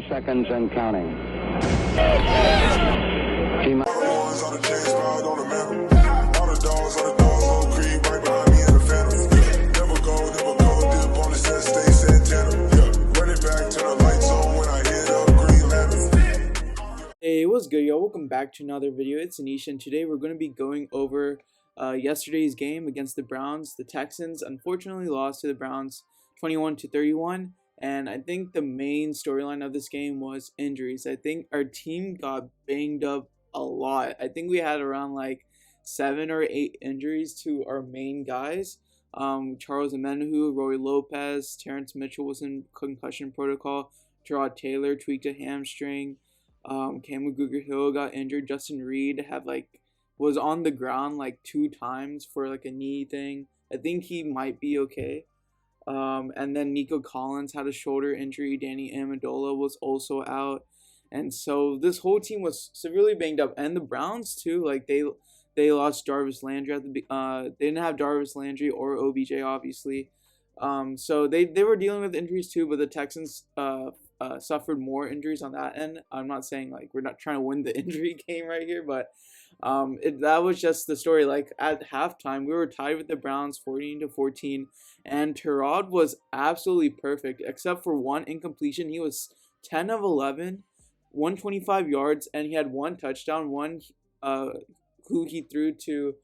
30 seconds and counting. Hey, what's good, y'all? Welcome back to another video. It's Anish, and today we're going to be going over yesterday's game against the Browns. The Texans unfortunately lost to the Browns 21-31, and I think the main storyline of this game was injuries. I think our team got banged up a lot. I think we had around like 7 or 8 injuries to our main guys. Charles Omenihu, Roy Lopez, Terrence Mitchell was in concussion protocol. Tyrod Taylor tweaked a hamstring. Cam Hill got injured. Justin Reed was on the ground like 2 times for like a knee thing. I think he might be okay. And then Nico Collins had a shoulder injury. Danny Amendola was also out, and so this whole team was severely banged up. And the Browns too, like they lost Jarvis Landry at the they didn't have Jarvis Landry or OBJ obviously. So they were dealing with injuries too, but the Texans suffered more injuries on that end. I'm not saying like we're not trying to win the injury game right here, but that was just the story. Like at halftime, we were tied with the Browns 14-14, and Tyrod was absolutely perfect except for one incompletion. He was 10 of 11, 125 yards, and he had 1 touchdown. One who he threw to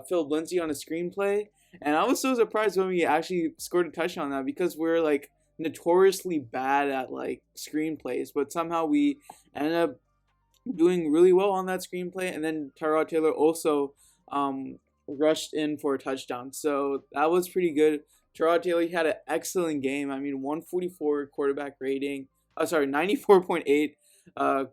Philip Lindsay on a screenplay, and I was so surprised when we actually scored a touchdown on that, because we're like notoriously bad at like screenplays, but somehow we ended up doing really well on that screenplay. And then Tyrod Taylor also rushed in for a touchdown, so that was pretty good. Tyrod Taylor had an excellent game. I mean, 144 quarterback rating. 94.8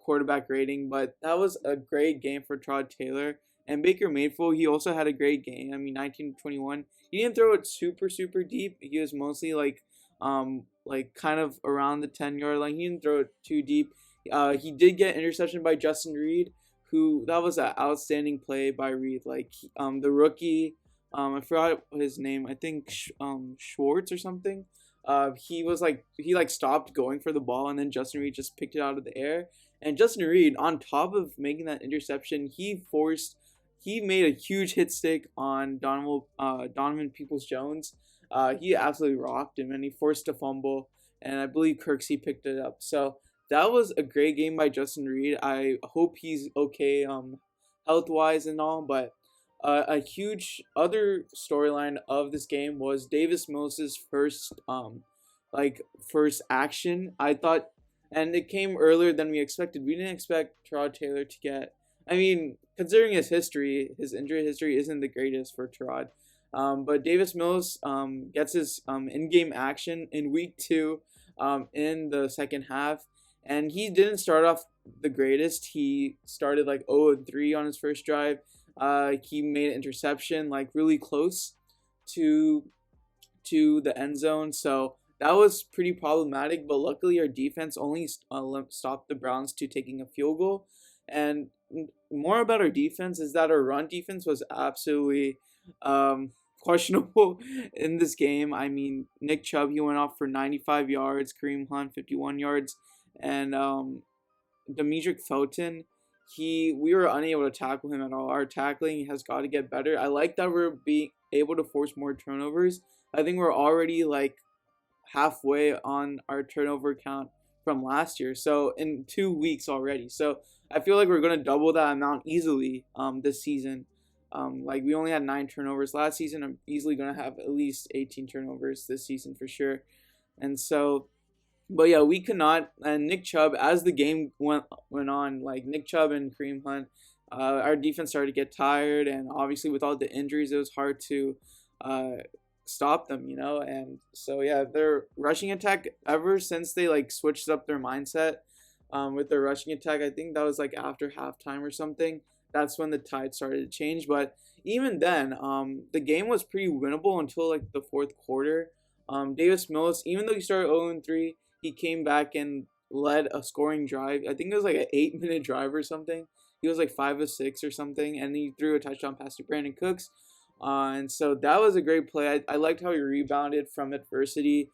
quarterback rating, but that was a great game for Tyrod Taylor. And Baker Mayfield, he also had a great game. I mean, 19-21. He didn't throw it super deep. He was mostly like kind of around the 10-yard line. He didn't throw it too deep. He did get interception by Justin Reed, who that was an outstanding play by Reed. Like the rookie, I forgot his name. I think Schwartz or something. He stopped going for the ball, and then Justin Reed just picked it out of the air. And Justin Reed, on top of making that interception, he made a huge hit stick on Donovan Peoples-Jones. He absolutely rocked him, and he forced a fumble, and I believe Kirksey picked it up. So that was a great game by Justin Reed. I hope he's okay health-wise and all. But a huge other storyline of this game was Davis Mills' first action. I thought, and it came earlier than we expected. We didn't expect Tyrod Taylor to get, I mean, considering his injury history isn't the greatest for Tyrod. But Davis Mills gets his in-game action in week 2 in the second half. And he didn't start off the greatest. He started like 0-3 on his first drive. He made an interception like really close to the end zone. So that was pretty problematic. But luckily our defense only stopped the Browns to taking a field goal. And more about our defense is that our run defense was absolutely questionable in this game. I mean, Nick Chubb, he went off for 95 yards, Kareem Hunt 51 yards, and Demetric Felton, we were unable to tackle him at all. Our tackling has got to get better. I like that we're being able to force more turnovers. I think we're already like halfway on our turnover count from last year, so in 2 weeks already. So I feel like we're going to double that amount easily this season. Like we only had 9 turnovers last season. I'm easily going to have at least 18 turnovers this season for sure. And so, but yeah, we could not. And Nick Chubb, as the game went on, like Nick Chubb and Kareem Hunt, our defense started to get tired. And obviously with all the injuries, it was hard to stop them, you know. And so, yeah, their rushing attack, ever since they like switched up their mindset with their rushing attack, I think that was like after halftime or something. That's when the tide started to change. But even then, the game was pretty winnable until like the 4th quarter. Davis Mills, even though he started 0-3, he came back and led a scoring drive. I think it was like an 8-minute drive or something. He was like 5 of 6 or something, and he threw a touchdown pass to Brandon Cooks. And so that was a great play. I liked how he rebounded from adversity.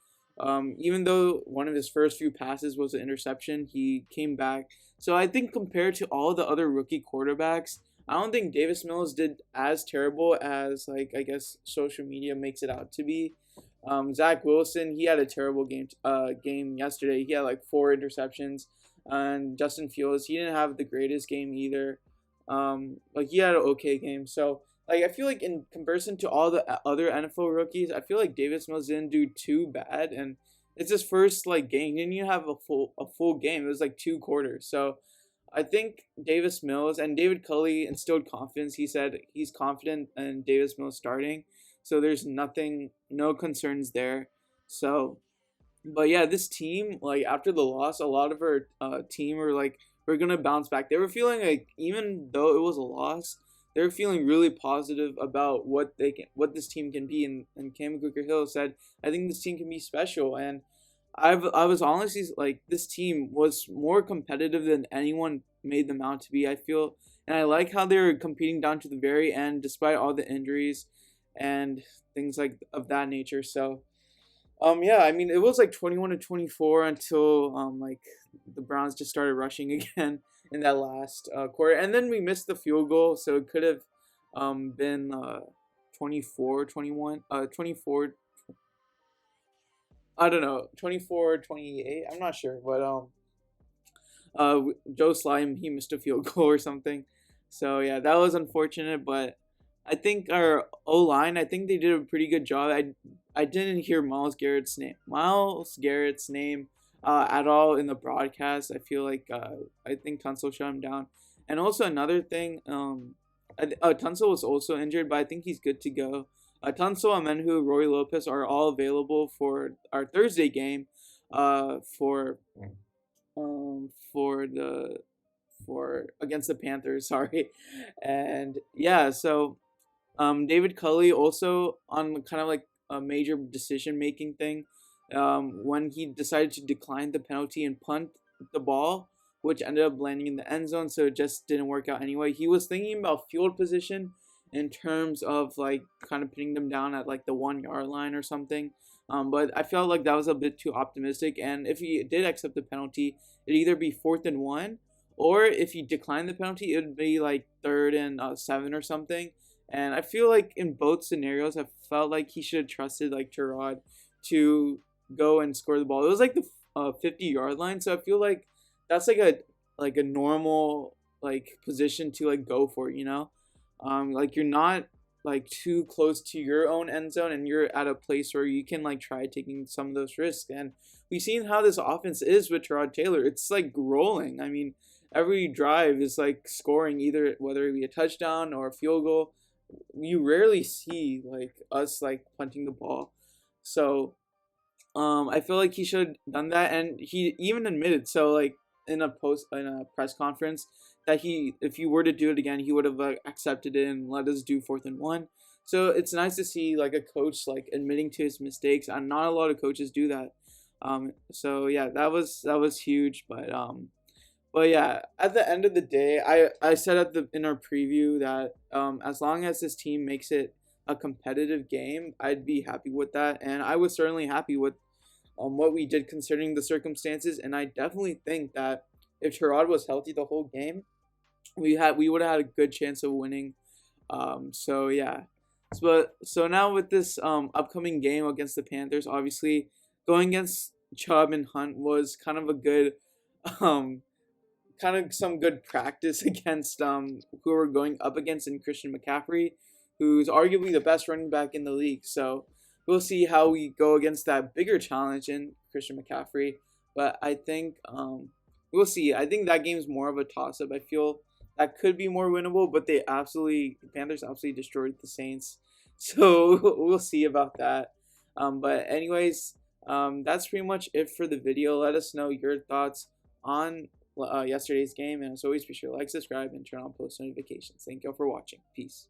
Even though one of his first few passes was an interception, he came back. So I think compared to all the other rookie quarterbacks, I don't think Davis Mills did as terrible as, like, I guess social media makes it out to be. Zach Wilson, he had a terrible game yesterday. He had like 4 interceptions, and Justin Fields, he didn't have the greatest game either. Like, he had an okay game. So, like, I feel like in comparison to all the other NFL rookies, I feel like Davis Mills didn't do too bad, and it's his first like game. He didn't even have a full game. It was like 2 quarters. So I think Davis Mills and David Culley instilled confidence. He said he's confident in Davis Mills starting. So there's no concerns there. So, but yeah, this team, like after the loss, a lot of our team were like, we're gonna bounce back. They were feeling like, even though it was a loss, they were feeling really positive about what this team can be. And Cam Cooker-Hill said, I think this team can be special. And I was honestly like, this team was more competitive than anyone made them out to be, I feel. And I like how they were competing down to the very end, despite all the injuries and things like of that nature. So yeah, I mean, it was like 21-24 until like the Browns just started rushing again in that last quarter, and then we missed the field goal, so it could have been 24-21, 24, I don't know, 24-28, I'm not sure, but Joe Slime, he missed a field goal or something. So yeah, that was unfortunate, but I think our O line, I think they did a pretty good job. I didn't hear Miles Garrett's name at all in the broadcast. I feel like I think Tunsil shut him down. And also another thing, Tunsil was also injured, but I think he's good to go. Tunsil, Amenhu, Roy Lopez are all available for our Thursday game. For the for against the Panthers, sorry. And yeah, so David Culley also on kind of like a major decision making thing, when he decided to decline the penalty and punt the ball, which ended up landing in the end zone, so it just didn't work out anyway. He was thinking about field position in terms of like kind of putting them down at like the 1 yard line or something. But I felt like that was a bit too optimistic, and if he did accept the penalty, it'd either be 4th and 1, or if he declined the penalty, it would be like 3rd and 7 or something. And I feel like in both scenarios, I felt like he should have trusted like Tyrod to go and score the ball. It was like the 50-yard line, so I feel like that's like a normal like position to like go for, you know. Like, you're not like too close to your own end zone, and you're at a place where you can like try taking some of those risks. And we've seen how this offense is with Tyrod Taylor. It's like rolling. I mean, every drive is like scoring, either whether it be a touchdown or a field goal. You rarely see like us like punting the ball. So I feel like he should have done that, and he even admitted, so like in a press conference, that if he were to do it again, he would have accepted it and let us do 4th and 1. So it's nice to see like a coach like admitting to his mistakes, and not a lot of coaches do that. So yeah, that was huge, but yeah, at the end of the day, I said in our preview that as long as this team makes it a competitive game, I'd be happy with that, and I was certainly happy with what we did considering the circumstances. And I definitely think that if Tyrod was healthy the whole game, we would have had a good chance of winning. So yeah, so now with this upcoming game against the Panthers, obviously going against Chubb and Hunt was kind of a good kind of some good practice against who we're going up against in Christian McCaffrey, who's arguably the best running back in the league. So we'll see how we go against that bigger challenge in Christian McCaffrey. But I think we'll see. I think that game's more of a toss-up. I feel that could be more winnable, but the Panthers absolutely destroyed the Saints. So we'll see about that. But anyways, that's pretty much it for the video. Let us know your thoughts on yesterday's game, and as always, be sure to like, subscribe, and turn on post notifications. Thank you all for watching. Peace.